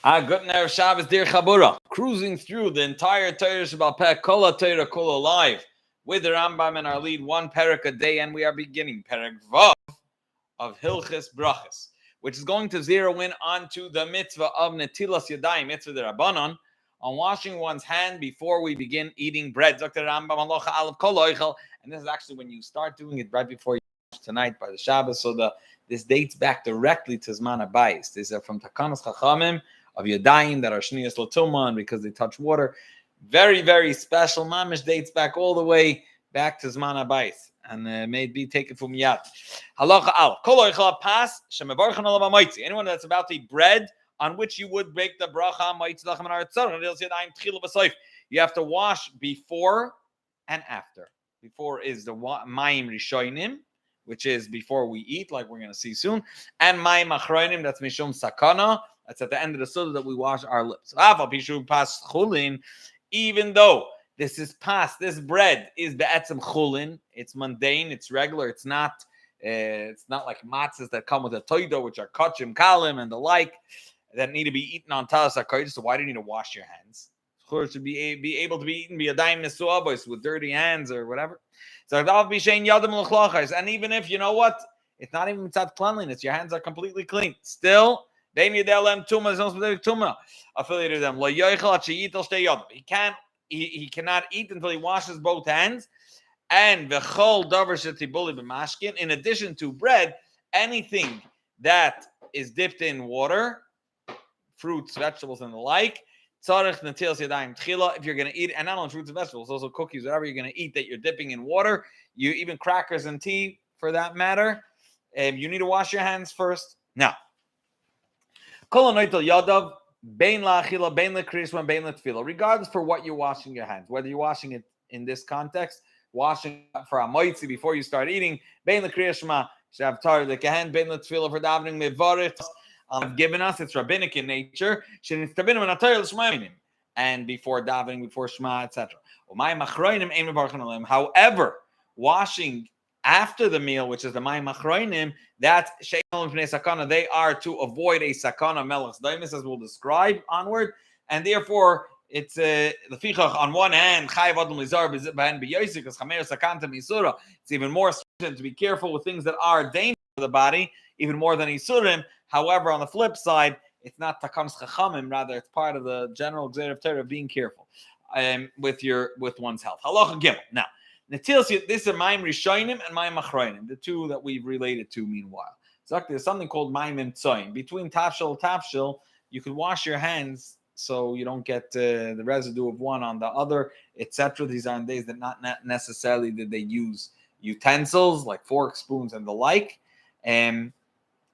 Good now, Shabbos, dear Chabura. Cruising through the entire Torah Shabbat Perek, Kol Torah, Kol Alive, with the Rambam in our lead, one Perek a day, and we are beginning Perek Vav of Hilchis Brachos, which is going to zero in onto the mitzvah of Netilas Yadayim, mitzvah de Rabbanon, on washing one's hand before we begin eating bread. Dr. Rambam, Halacha Aleph Kol Oichel, and this is actually when you start doing it right before you wash tonight by the Shabbos. So this dates back directly to Zman HaBayis. These are from Takanos Chachamim of Yadayim that are Shniyas L'Tuman because they touch water. Very, very special. Mamish dates back all the way back to Zman HaBayis. And may it be taken from Yad. Halacha Al. Kol Oichel Pas Shemevarchan Olam HaMoitzi. Anyone that's about to eat bread on which you would break the bracha Moitzi Lachem and Aratzon. You have to wash before and after. Before is the Mayim Rishonim, which is before we eat, like we're going to see soon. And Mayim Achronim, that's Mishum Sakana. That's at the end of the Suda that we wash our lips. Even though this bread is be'etzem chulin, it's mundane, it's regular, it's not like matzahs that come with a toido, which are kachim, kalim, and the like, that need to be eaten on talas hakodesh. So why do you need to wash your hands? Of course, to be able to be eaten via daim nesuabos with dirty hands or whatever. So and even if, you know what, it's not even mitzad cleanliness, your hands are completely clean. Still, they need them tumah, no specific tumah affiliated them. He cannot eat until he washes both hands. And v'chol davar shetibuli b'mashkin. In addition to bread, anything that is dipped in water, fruits, vegetables, and the like. Tzarech netilas yadayim tchila. If you're going to eat, and not only fruits and vegetables, also cookies, whatever you're going to eat that you're dipping in water, you even crackers and tea for that matter, you need to wash your hands first. Now, regardless for what you're washing your hands, whether you're washing it in this context, washing for a moitzi before you start eating, bein l'kriyashma, should have tar the kahen, bein l'tefillah for davening mevarich, have given us, it's rabbinic in nature, and before davening, before shema, etc. However, washing after the meal, which is the mayim achroinim, that they are to avoid a sakana melech daimis, as we'll describe onward, and therefore it's lefichach on one hand chayav adam lizar b'yosik because chamer sakanta misura. It's even more stringent to be careful with things that are dangerous for the body, even more than isurim. However, on the flip side, it's not takanos chachamim; rather, it's part of the general gzeir of Torah of being careful with one's health. Halacha gimel now. This is Mayim Rishonim and Mayim Achronim, the two that we've related to meanwhile. So there's something called Mayim and Tzoyim. Between Tafshil, you could wash your hands so you don't get the residue of one on the other, etc. These are on days that not necessarily did they use utensils like forks, spoons, and the like. And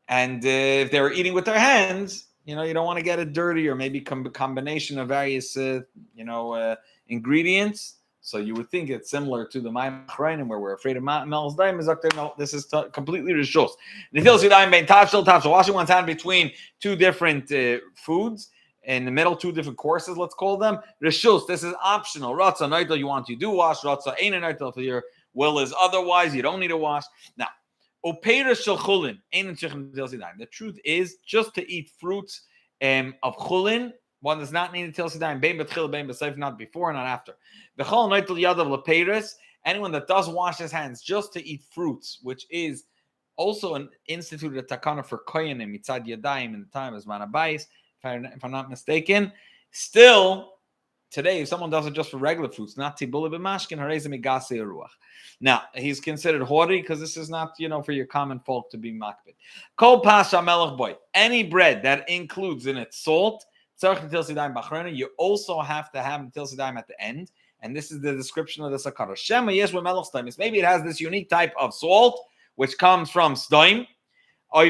if they were eating with their hands, you don't want to get it dirty or maybe combination of various, ingredients. So you would think it's similar to the Mayim Achronim where we're afraid of Mel's Daim. No, this is completely Rishos. Washing one's hand between two different foods, in the middle, two different courses, let's call them. Rishos, this is optional. Ratza Noitel, you want, you do wash. Ratza Ein Noitel, if your will is otherwise, you don't need to wash. Now, Opeiras Shel Chulin, the truth is, just to eat fruits of Chulin, one does not need to tell Sidayim, bein b'tchil, bein b'seif, not before, not after. V'chol noitel yadav l'peiros, anyone that does wash his hands just to eat fruits, which is also an instituted takana for koyanim, mitzad yadayim, in the time of Zman HaBayis, if I'm not mistaken. Still, today, if someone does it just for regular fruits, not tibuli b'mashkin, harezim igase ruach. Now, he's considered hori because this is not, for your common folk to be makbid. Kol pasha melech boy, any bread that includes in it salt, you also have to have Natil Sidayim at the end. And this is the description of the Sakara. Shema yesh melech sdaim. Maybe it has this unique type of salt, which comes from sdaim, or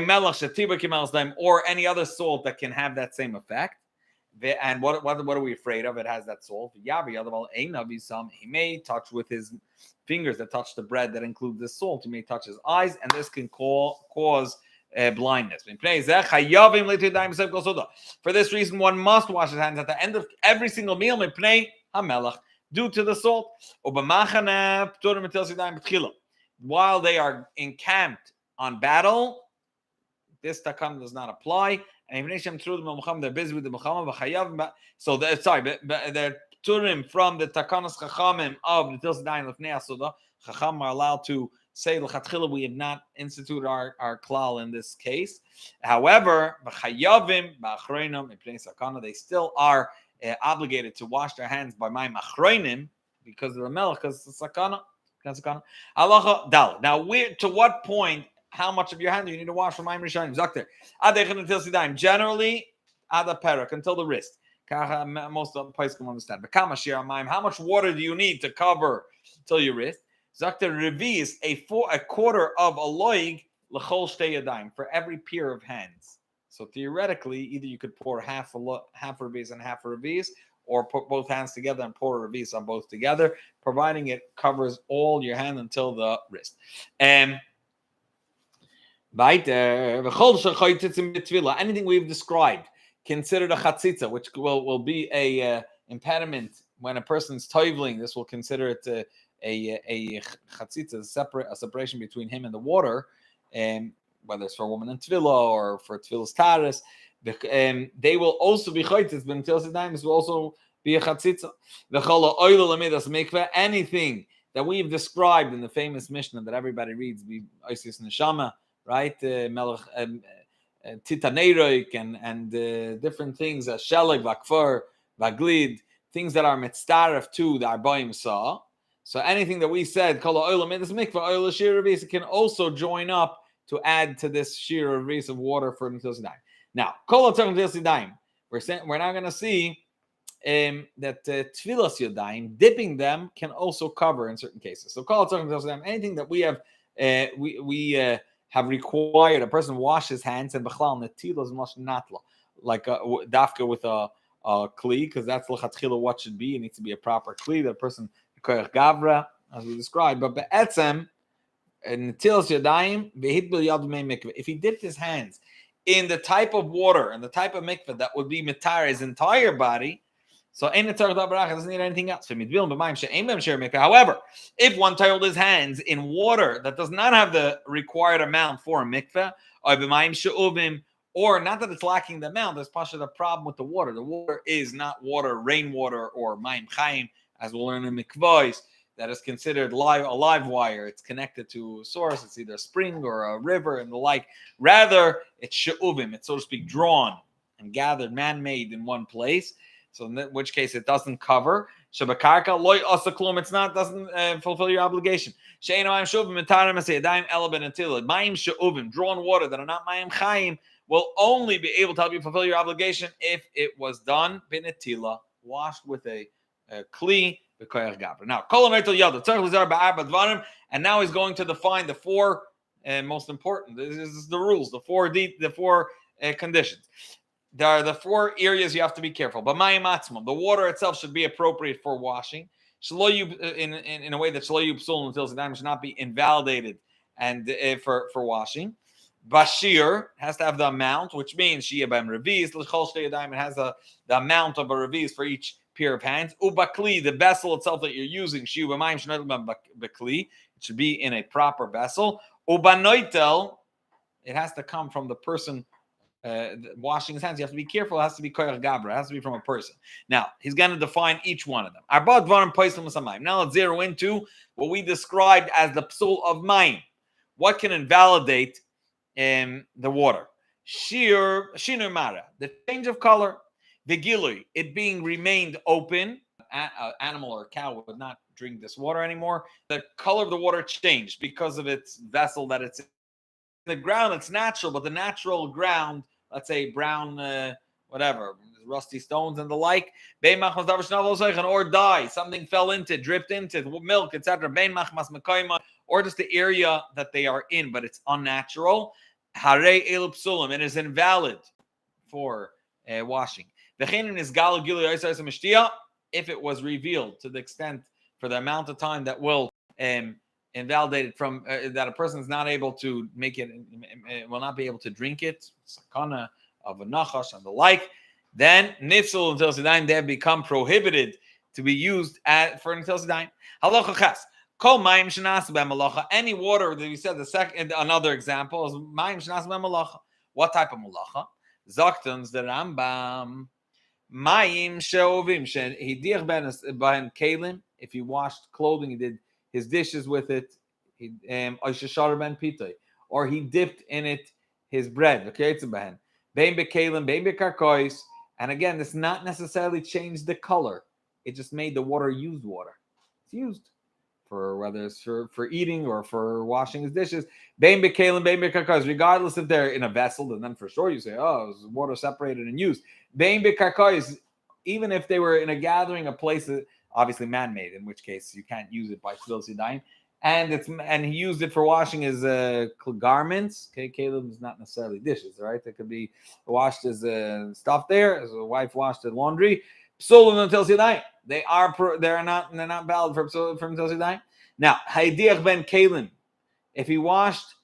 any other salt that can have that same effect. And what are we afraid of? It has that salt. He may touch with his fingers that touch the bread that include this salt. He may touch his eyes, and this can cause blindness. For this reason, one must wash his hands at the end of every single meal due to the salt. While they are encamped on battle, this takam does not apply. and even Hashem threw them on they're busy with the Muhammad. So they're turim from the Takanas Chachamim of the Tilsa Daim Lefnei Asuda. Chacham are allowed to say l'chatchila we have not instituted our klal in this case. However, they still are obligated to wash their hands by my machroinim because of the melech, because it's sakana. Allah dal. Now, to what point? How much of your hand do you need to wash for my rishonim? Zakter. Generally, ada perak until the wrist. Most of the place can understand. But how much water do you need to cover till your wrist? Zakter revis a quarter of a loig l'chol shtei yadayim for every pair of hands. So theoretically, either you could pour half a revis and half a revis, or put both hands together and pour a revis on both together, providing it covers all your hand until the wrist. Anything we've described, considered a chatzitza, which will be a impediment when a person's toivling. This will consider it a chatzitza, a separation between him and the water, whether it's for a woman in tefillah or for tefillah's taris. They will also be chaytzitz, but until Sidaimis will also be a chatzitza. Anything that we've described in the famous Mishnah that everybody reads, Isis Neshama, right? Melech Titaneiroik and different things, Sheleg, Vakfar, Vaglid, things that are mitzdaref to the Arbaim Saw. So anything that we said, Kol ha'olam in this mikvah, oil shir revis, it can also join up to add to this shir revis of water for Netilas Yadayim. Now, Kol ha'tzarech Netilas Yadayim, we're now going to see that Tfilas Yadayim, dipping them, can also cover in certain cases. So Kol ha'tzarech Netilas Yadayim, anything that we have have required a person wash his hands and b'chlal netilas natla, like dafka with a kli, because that's l'chatchila what should be. It needs to be a proper kli. That person koyach gavra, as we described. But be'etzem netilas yadayim behitbil yad mei mikveh. If he dipped his hands in the type of water and the type of mikveh that would be mitar his entire body, so ein netzarech d'baracha doesn't need anything else. However, if one tiled his hands in water that does not have the required amount for a mikveh, or not that it's lacking the amount, there's partially the problem with the water. The water is not water, rainwater, or mayim chaim, as we'll learn in mikvahs, that is considered a live wire. It's connected to a source. It's either a spring or a river and the like. Rather, it's she'uvim. It's, so to speak, drawn and gathered, man-made in one place. So in which case it doesn't cover. Shabakarka loy asaklum. It's not, doesn't fulfill your obligation. She'eino mayim shuvim mitarim asayadayim elben until mayim she'uvim, drawn water that are not mayim chaim, will only be able to help you fulfill your obligation if it was done binetila, washed with a kli b'koyach gabra. Now kol noitel yada tzarich lizar ba'arba dvarim, and now he's going to define the four most important. This is the rules, the four conditions. There are the four areas you have to be careful. But mayim atzmam, the water itself should be appropriate for washing. In a way that shelo yupsul until Zidayim should not be invalidated and for washing. Bashir has to have the amount, which means shia b'em revis l'chol shtei yadayim. It has the amount of a revis for each pair of hands. Ubakli, the vessel itself that you're using, shiu b'mayim shnei b'kli. It should be in a proper vessel. Ubanoitel, it has to come from the person washing his hands. You have to be careful. It has to be koyach gabra. It has to be from a person. Now, he's going to define each one of them. Now let's zero into what we described as the psul of mayim. What can invalidate the water? Shinur mara, the change of color. The gilui, it being remained open. Animal or cow would not drink this water anymore. The color of the water changed because of its vessel that it's in. The ground, it's natural, but the natural ground, let's say brown, rusty stones and the like, or dye, something fell into, dripped into, milk, etc., or just the area that they are in, but it's unnatural. It is invalid for washing. If it was revealed to the extent, for the amount of time that will invalidated from that a person is not able to make it, will not be able to drink it, sakana of a nachash and the like, then nifsul until sidayim, they have become prohibited to be used for until sidayim. Halacha ches kol mayim shenas b'malacha. Any water that we said, another example is mayim shenas b'malacha. What type of malacha? Zoktons the Rambam. Mayim sheovim hidich ben kalim. If he washed clothing, he did his dishes with it. He ben pitay, or he dipped in it his bread. Okay, it's a ben. Bein bekalim, bein bekarkois. And again, this not necessarily changed the color. It just made the water used water. It's used for whether it's for eating or for washing his dishes. Bein bekalim, bein bekarkois. Regardless if they're in a vessel, and then for sure you say, oh, it was water separated and used. Bein bekarkois, even if they were in a gathering, a place that obviously man-made, in which case you can't use it by Tefillah Sidaim. And he used it for washing his garments. Okay, Caleb is not necessarily dishes, right? It could be washed as stuff there, as a wife washed the laundry. Psulim until Sidaim. They're not valid from until Sidaim. Now, Haydiach ben Kalim, if he washed,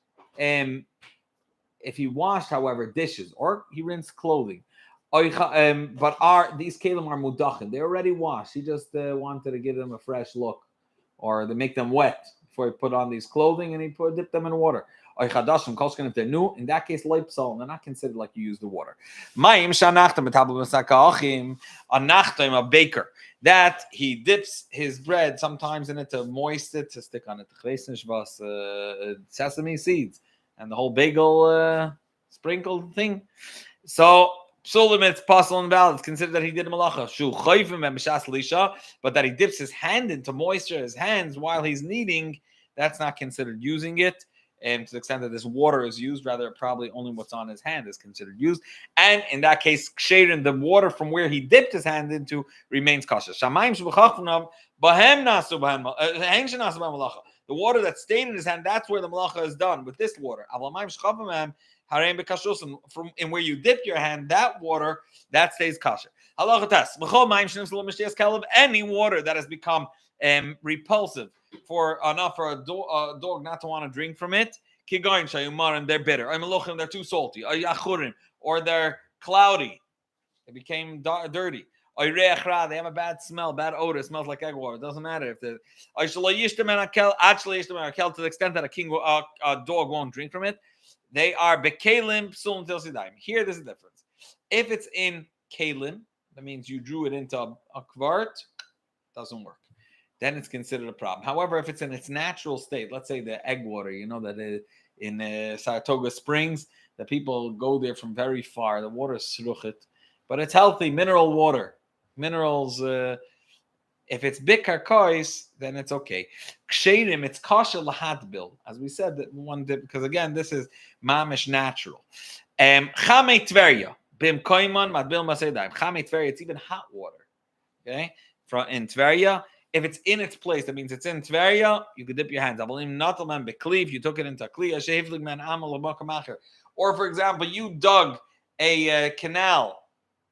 however, dishes or he rinsed clothing. But these kalim are mudachin. They already washed. He just wanted to give them a fresh look, or to make them wet before he put on these clothing, and he dip them in water. If they're new, in that case, leipsal, they're not considered like you use the water. A baker that he dips his bread sometimes in it to moist it, to stick on it, sesame seeds, and the whole bagel sprinkled thing. So. Psulim, it's possible and valid. It's considered that he did a malacha. Shu chayvim and b'shas lisha, but that he dips his hand into moisture, his hands while he's kneading, that's not considered using it. And to the extent that this water is used, rather probably only what's on his hand is considered used. And in that case, ksherin, the water from where he dipped his hand into remains kosher. Shamayim shebechachnav bahem nasu bahem malacha. The water that stayed in his hand, that's where the malacha is done with this water. Avlamayim shechavim from in where you dip your hand, that water that stays kosher. Any water that has become repulsive for a dog not to want to drink from it, and they're bitter, they're too salty, or they're cloudy, it became dirty. They have a bad smell, bad odor. It smells like egg water. It doesn't matter if to the extent that a dog won't drink from it. They are bekalim psul until sidaim. Here, there's a difference. If it's in kalim, that means you drew it into a kvart, doesn't work. Then it's considered a problem. However, if it's in its natural state, let's say the egg water, that in Saratoga Springs, the people go there from very far. The water is sruchit, but it's healthy, mineral water. Minerals, if it's bikarkois, then it's okay. Ksherim, it's kosher lahadbil, as we said that one dip, because again, this is mamish natural. Chamei tveria, bim koiman madbil masedaim. Chamei tveria, it's even hot water. Okay, in tveria, if it's in its place, that means it's in tveria. You could dip your hands. Avolim natalman bekli. You took it into a kli. Shehivlig man amal amakamacher. Or for example, you dug a canal.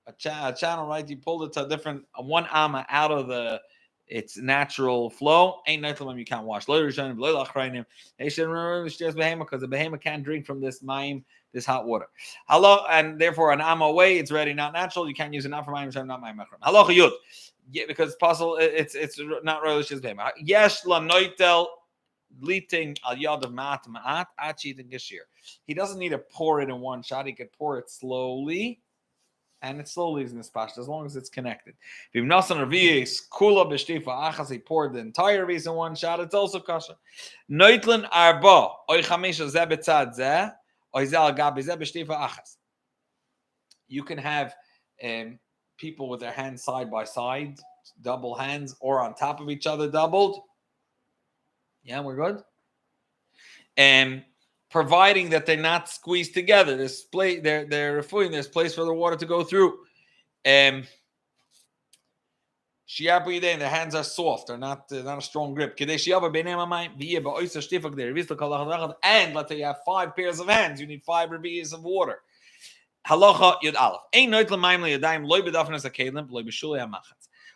A channel, right? You pulled it to a different one amma out of its natural flow. Ain't nothing you can't wash. Because the behemoth can't drink from this mayim, this hot water. Hello, and therefore an amma away, it's already not natural. You can't use it not for mayim, not mayim machram. Hello, yud. Yeah, because it's possible. It's not really just behemoth. Yes, la noitel liting al yad of ma'at achit and geshir. He doesn't need to pour it in one shot. He could pour it slowly. And it slowly is in the spasht as long as it's connected. If he poured the entire reason in one shot, it's also kosher. You can have people with their hands side by side, double hands, or on top of each other, doubled. Yeah, we're good. Providing that they're not squeezed together. There's they're refuting. There's place for the water to go through. And their hands are soft. They're not a strong grip. And let's say you have 5 pairs of hands. You need 5 rebias of water. Halacha Yud Aleph.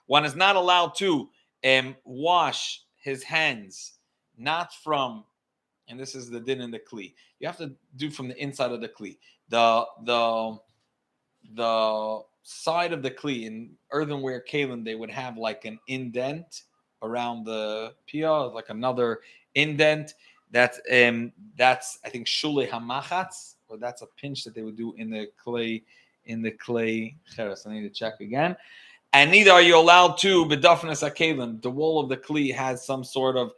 One is not allowed to wash his hands, not from. And this is the din in the kli. You have to do from the inside of the kli. The side of the kli in earthenware kalim, they would have like an indent around the pia, like another indent. That's I think shulei hamachatz, or that's a pinch that they would do in the clay in the clay cheres. I need to check again. And neither are you allowed to bedafnes akelim. The wall of the kli has some sort of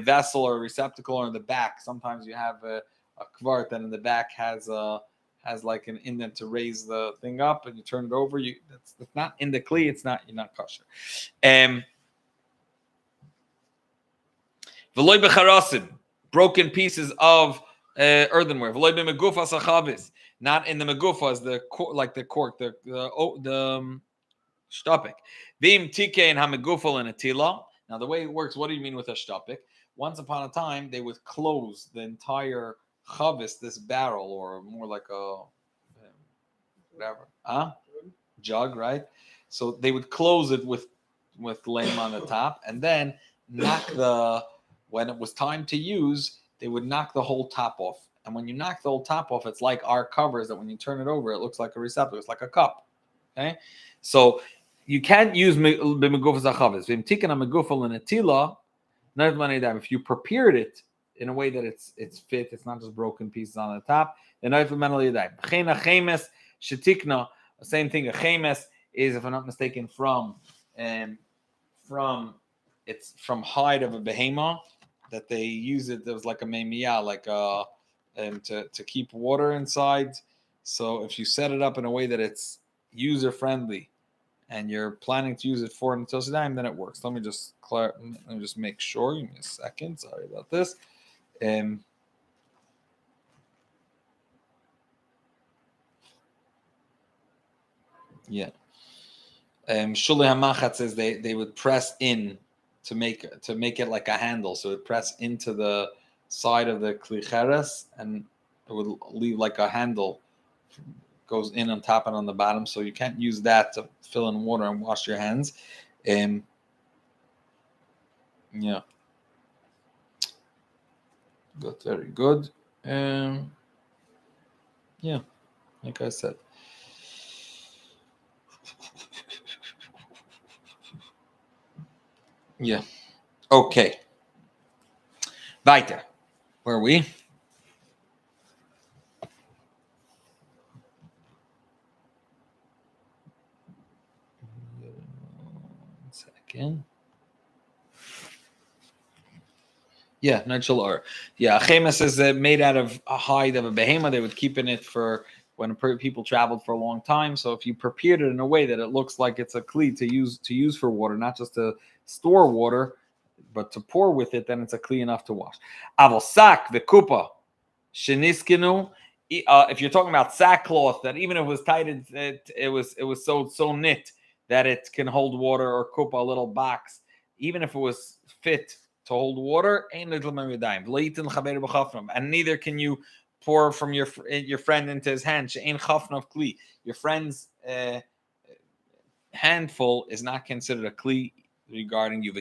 vessel or receptacle, or in the back. Sometimes you have a kvart that in the back has like an indent to raise the thing up, and you turn it over. That's not in the kli. You're not kosher. V'loy becharasim, broken pieces of earthenware. V'loy b'megufas achavis, not in the megufas, the cork, the shtapik. V'im tikein hamegufal and atila. Now the way it works, what do you mean with a shtapik? Once upon a time, they would close the entire chavis, this barrel, or more like a whatever, jug, right? So they would close it with lame on the top, and then when it was time to use, they would knock the whole top off. And when you knock the whole top off, it's like our covers that when you turn it over, it looks like a receptacle. It's like a cup. Okay, so you can't use b'megufas achavis. V'imtiken hamegufal and atila. If you prepared it in a way that it's fit, it's not just broken pieces on the top. Then same thing. A chemes is, if I'm not mistaken, from hide of a behemoth that they use it. There was like a meimiyah, like to keep water inside. So if you set it up in a way that it's user friendly, and you're planning to use it for until time, then it works. Let me just make sure. Give me a second. Sorry about this. Yeah. Shulei Hamachat says they would press in to make it like a handle. So it press into the side of the klicheres, and it would leave like a handle, goes in on top and on the bottom. So you can't use that to fill in water and wash your hands. Yeah. Good, very good. Yeah, like I said. Yeah. Okay. Weiter. Where are we? One second. Yeah, natural or. Yeah, chemes is made out of a hide of a behemoth. They would keep in it for when people traveled for a long time. So if you prepared it in a way that it looks like it's a kli to use for water, not just to store water, but to pour with it, then it's a kli enough to wash. Avosak v'kupa sheniskinu. If you're talking about sackcloth, that even if it was tied, it was so knit that it can hold water, or kupa, a little box, even if it was fit to hold water, and neither can you pour from your friend into his hand. Your friend's handful is not considered a kli regarding you.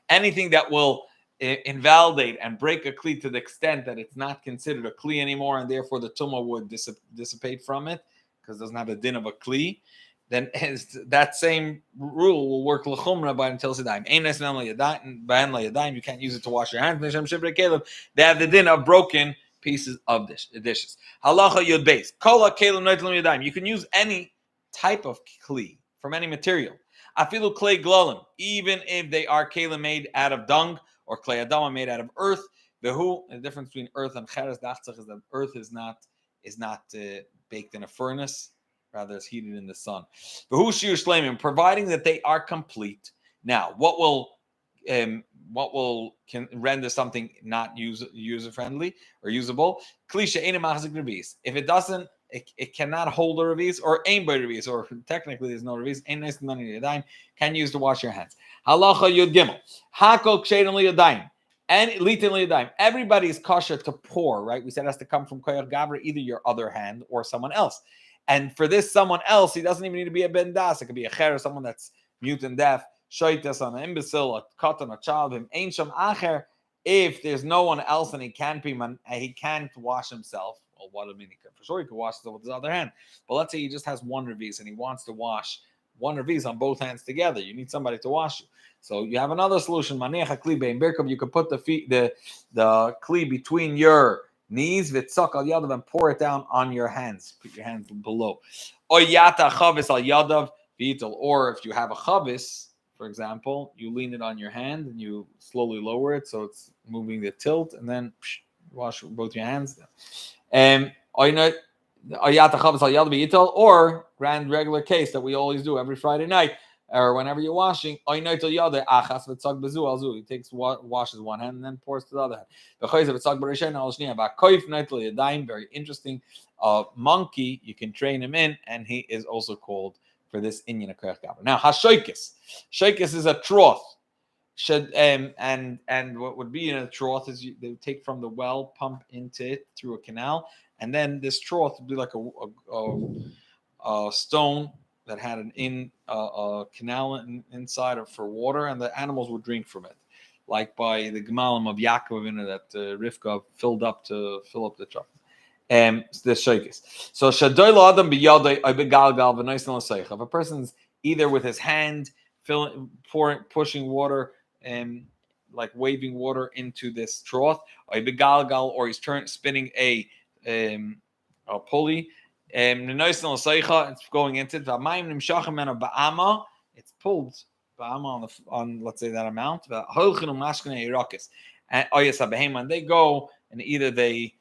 Anything that will invalidate and break a kli to the extent that it's not considered a kli anymore, and therefore the tumah would dissipate from it because it doesn't have the din of a kli, then that same rule will work l'chumra by until sedayim. You can't use it to wash your hands. They have the din of broken pieces of dishes. Halacha yud beis. Kol ha'kelim noitlim yadayim. You can use any type of kli from any material. Afilu clay glolim, even if they are kelim made out of dung, or clay adama made out of earth. The difference between earth and cheres dachtzach is that earth is not baked in a furnace. Rather, it's heated in the sun. Providing that they are complete. Now, what will render something not user friendly or usable? If it doesn't, it cannot hold a revis, or aim by revis, or technically there's no revis. Can use to wash your hands. Halacha yud gimel. Hakol kshedim liyadayim. And litin liyadayim. Everybody is kosher to pour, right? We said it has to come from koyach gavra, either your other hand or someone else. And for this someone else, he doesn't even need to be a ben das. It could be a cher, someone that's mute and deaf, shoitas, an imbecile, a katan, a child, him ain't sham acher. If there's no one else and he can't wash himself. Well, what I mean, for sure he could wash himself with his other hand. But let's say he just has one revis and he wants to wash one revis on both hands together. You need somebody to wash you. So you have another solution. You could put the kli between your knees, v'tzak al yadav, and pour it down on your hands. Put your hands below. Oyata chavis al yadav v'ital. Or if you have a chavis, for example, you lean it on your hand and you slowly lower it so it's moving the tilt, and then wash both your hands. Or grand regular case that we always do every Friday night, or whenever you're washing, he takes washes one hand and then pours to the other hand. Very interesting. Monkey, you can train him in, and he is also called for this inyan of koyach gavra. Now, hashoikis. Shoikis is a trough. And what would be in a trough is they take from the well, pump into it through a canal, and then this trough would be like a stone that had a canal inside of for water, and the animals would drink from it, like by the Gemalim of Yaakov that Rivka filled up to fill up the trough. The shaykis. So shadoy adam biyadai ibegalgal v'noisen l'seich. If a person's either with his hand pushing water and like waving water into this trough, or he's spinning a pulley, it's going into it. It's pulled on let's say that amount. And they go and either they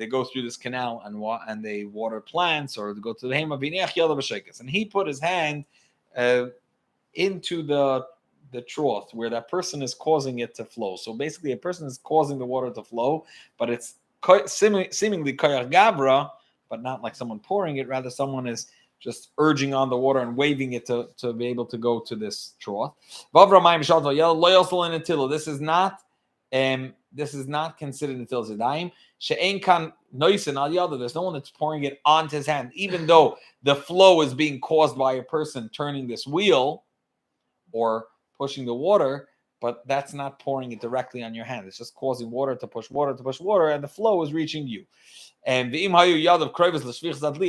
go through this canal and they water plants, or they go to the hema, and he put his hand into the trough where that person is causing it to flow. So basically, a person is causing the water to flow, but it's seemingly koyach gavra, but not like someone pouring it. Rather, someone is just urging on the water and waving it to be able to go to this trough. This is not considered until zidayim. She'ein kan noisen al yada. There's no one that's pouring it onto his hand, even though the flow is being caused by a person turning this wheel or pushing the water, but that's not pouring it directly on your hand. It's just causing water to push water, and the flow is reaching you. And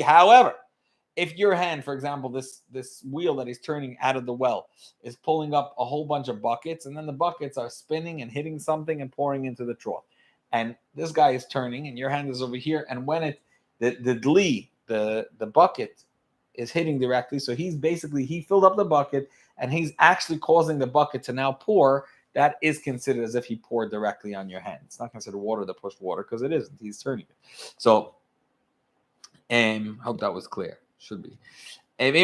however, if your hand, for example, this wheel that he's turning out of the well is pulling up a whole bunch of buckets, and then the buckets are spinning and hitting something and pouring into the trough, and this guy is turning, and your hand is over here, and when the bucket is hitting directly, so he filled up the bucket, and he's actually causing the bucket to now pour. That is considered as if he poured directly on your hand. It's not considered water that pushed water because it isn't. He's turning it. So, hope that was clear. Should be. If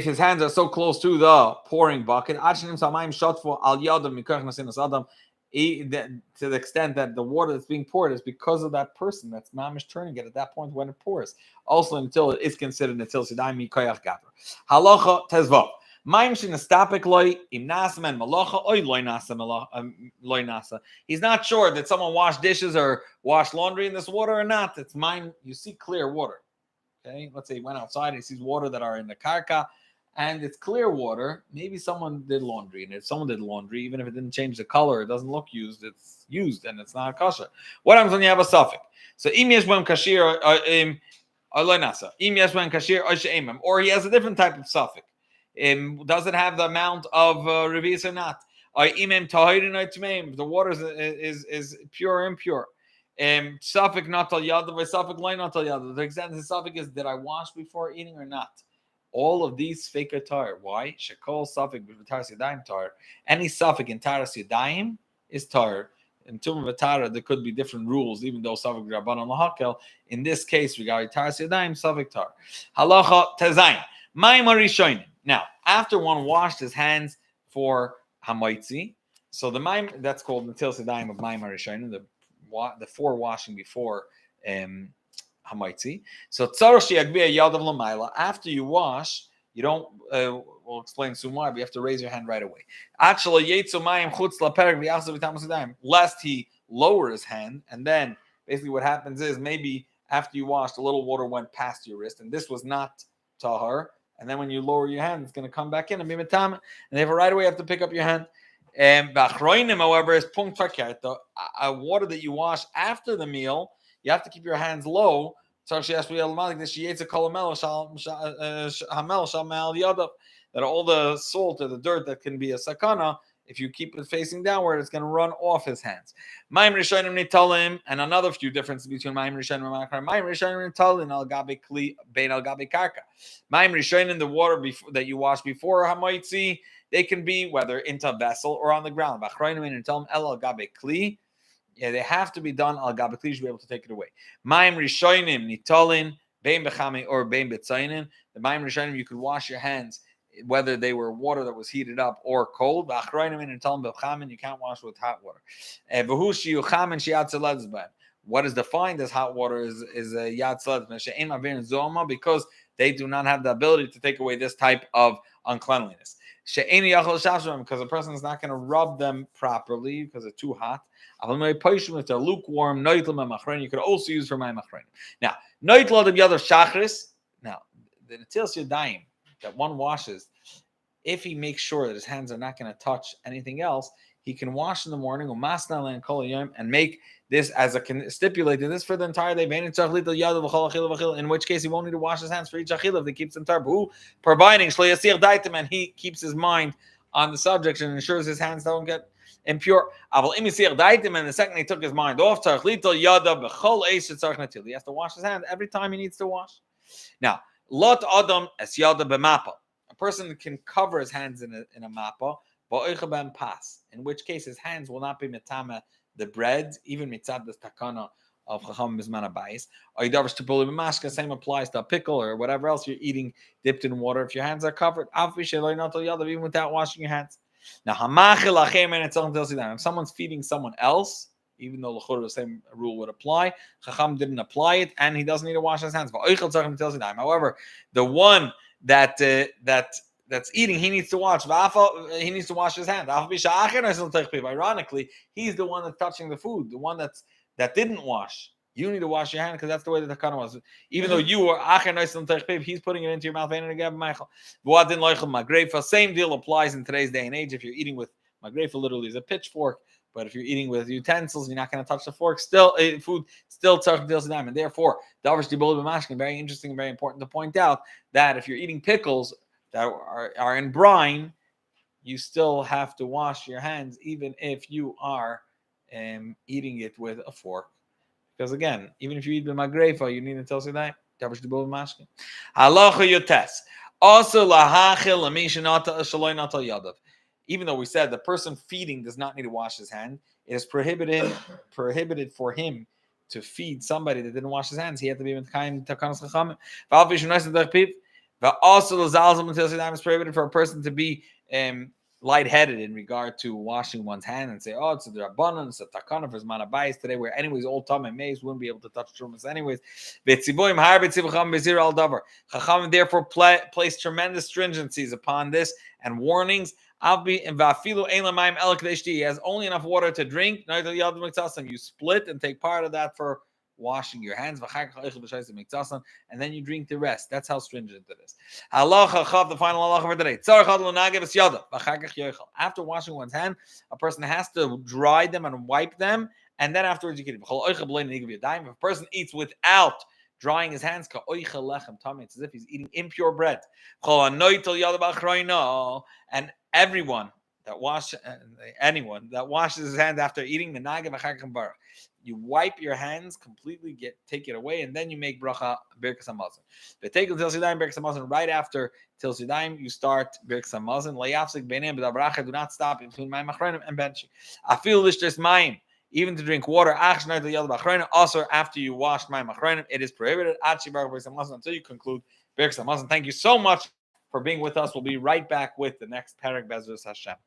his hands are so close to the pouring bucket, to the extent that the water that's being poured is because of that person that's mamish turning it at that point when it pours. Also, until it is considered until sidayim koyach gavra. Halacha tezvav. He's not sure that someone washed dishes or washed laundry in this water or not. It's mine. You see clear water. Okay, let's say he went outside and he sees water that are in the karka, and it's clear water. Maybe someone did laundry, and if someone did laundry, even if it didn't change the color, it doesn't look used. It's used, and it's not kosher. What happens when you have a suffix? So im yesh b'hem kashir lo nasa, im yesh b'hem kashir she'emem, or he has a different type of suffix. Does it have the amount of revis or not? The water is pure or impure. Suffix not al yadav, suffix loy not al yadav. The extent of the suffix is, did I wash before eating or not? All of these fake tar. Why? Shekol suffix b'taras yadayim tar. Any suffix in taras yadayim is tar. In Tum V'Tara, there could be different rules, even though suffix rabbanon lahakel. In this case, regarding taras yadayim, suffix tar. Halacha tezayin. Ma'im harishonim. Now, after one washed his hands for hamaitzi, so the ma'im, that's called Natil Sedayim of Ma'im harishonim, the fore washing before hamaitzi. So tzarich she'yagbiya yadav l'mayla. After you wash, you don't. We'll explain soon why, but you have to raise your hand right away. Lest he lower his hand, and then basically what happens is maybe after you washed, a little water went past your wrist, and this was not tahar. And then when you lower your hand, it's going to come back in and be mitam. And therefore, right away, you have to pick up your hand. Bachroinim, however, is punkt verkehrt. The water that you wash after the meal, you have to keep your hands low. That all the salt or the dirt that can be a sakana If you keep it facing downward, it's going to run off his hands. Mayim rishonim nitalim, and another few differences between mayim rishonim and mayim rishonim nitalim al gabe kli bein al gabe karka. Mayim rishonim, the water that you wash before hamaitzi, they can be whether into a vessel or on the ground. V'achroinim nitalim el al gabe kli. Yeah, they have to be done al gabe kli. You should be able to take it away. Mayim rishonim nitalin bein bechami or bein betzainin. The mayim rishonim, you could wash your hands whether they were water that was heated up or cold. You can't wash with hot water. What is defined as hot water is a yad tzled, because they do not have the ability to take away this type of uncleanliness. Because a person is not going to rub them properly because they're too hot. If they're lukewarm, you could also use for my machronim. Now, now the Netilas Yadayim that one washes, if he makes sure that his hands are not going to touch anything else, he can wash in the morning and make this as a stipulated this for the entire day. In which case he won't need to wash his hands for each achila if he keeps them tarbu, providing and he keeps his mind on the subject and ensures his hands don't get impure. And the second he took his mind off, he has to wash his hands every time he needs to wash. Now, lot adam es yada b'mapa. A person can cover his hands in a mappa, pas, in which case his hands will not be mitama the bread, even mitzad the takana of chacham bisman habayis. Or yidavish tepuli b'mashka. Same applies to a pickle or whatever else you're eating dipped in water. If your hands are covered, even without washing your hands. Now, if someone's feeding someone else, even though the same rule would apply, Chacham didn't apply it, and he doesn't need to wash his hands. However, the one that's eating, he needs to wash. He needs to wash his hands. Ironically, he's the one that's touching the food, the one that didn't wash. You need to wash your hand because that's the way the takana was. Even though you are he's putting it into your mouth. Same deal applies in today's day and age. If you're eating with magrefa, literally is a pitchfork. But if you're eating with utensils, you're not going to touch the fork. Still, food still touches the dime. And therefore, very interesting and very important to point out that if you're eating pickles that are in brine, you still have to wash your hands, even if you are eating it with a fork. Because again, even if you eat the magrefa, you need to tell Sidai. Halacha yotes. Also lahachil lamishanata shaloi natal yadav. Even though we said the person feeding does not need to wash his hand, it is prohibited for him to feed somebody that didn't wash his hands. He had to be with kind takanas chachamim. Also, it's prohibited for a person to be lightheaded in regard to washing one's hand and say, "Oh, it's a rabbanon, it's a takana for zman habayis today." Where anyways, old Tom and Mays wouldn't be able to touch trumas anyways. Chachamim therefore place tremendous stringencies upon this and warnings. He has only enough water to drink. You split and take part of that for washing your hands, and then you drink the rest. That's how stringent it is. The final halacha for today. After washing one's hand, a person has to dry them and wipe them, and then afterwards you can eat. If a person eats without drying his hands, it's as if he's eating impure bread. And anyone that washes his hands after eating, you wipe your hands completely, take it away, and then you make bracha Birkas Hamazon. Right after Til Sidayim, you start Birkas Hamazon. Do not stop between my machronim and benching. I feel this just mine. Even to drink water, also after you washed my machronim, it is prohibited until you conclude Birkas Hamazon. Thank you so much for being with us. We'll be right back with the next Perek Bezos Hashem.